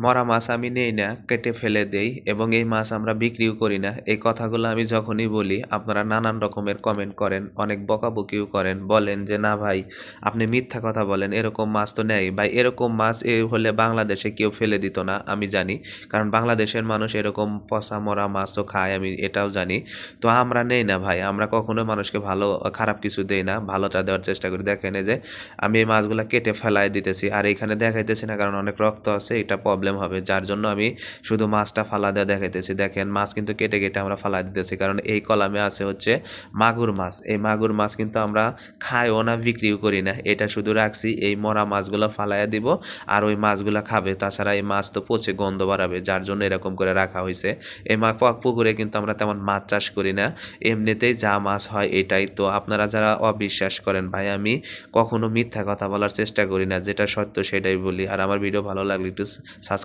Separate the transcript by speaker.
Speaker 1: মরা মাছ আমি নেই না, কেটে ফেলে দেই এবং এই মাছ আমরা বিক্রিও করি না। এই কথাগুলো আমি যখনই বলি আপনারা নানান রকমের কমেন্ট করেন, অনেক বকাবকিও করেন। বলেন যে, "না ভাই, আপনি মিথ্যা কথা বলেন। এরকম মাছ তো নেয়।" ভাই এরকম মাছ হলে বাংলাদেশে কেউ ফেলে দিত না, আমি জানি। কারণ বাংলাদেশের মানুষ এরকম পচা মরা মাছও খায়, আমি এটাও জানি। তো আমরা নেই না ভাই। আমরা কখনো মানুষকে খারাপ কিছু দেই না। ভালোটা দেওয়ার চেষ্টা করি। দেখেন এই যে আমি এই মাছগুলা কেটে ফেলায় দিতেছি। আর এইখানে দেখাইতেছি না কারণ অনেক রক্ত আছে, এটা প্রবলেম হবে। যার জন্য আমি শুধু মাছটা ফালা দেয়া দেখাইতেছি। দেখেন মাছ কিন্তু কেটে আমরা ফালায় দিতেছি। কারণ এই কলামে আছে হচ্ছে মাগুর মাছ। এই মাগুর মাছ কিন্তু আমরা খাইও না, বিক্রিও করি না। এটা শুধু রাখছি এই মরা মাছগুলা ফালাইয়া দিব আর ওই মাছগুলা খাবে। তাছাড়া এই মাছ তো পচে গন্ধ বাড়াবে, যার জন্য এরকম করে রাখা হইছে। এই পুকুরে কিন্তু আমরা তেমন মাছ চাষ করি না। এমনিতেই যা মাছ হয় এটাই। তো আপনারা যারা অবিশ্বাস করেন ভাই, আমি কখনো মিথ্যা কথা বলার চেষ্টা করি না। যেটা সত্য সেটাই বলি। আর আমার ভিডিও ভালো লাগলে একটু সাবস্ক্রাইব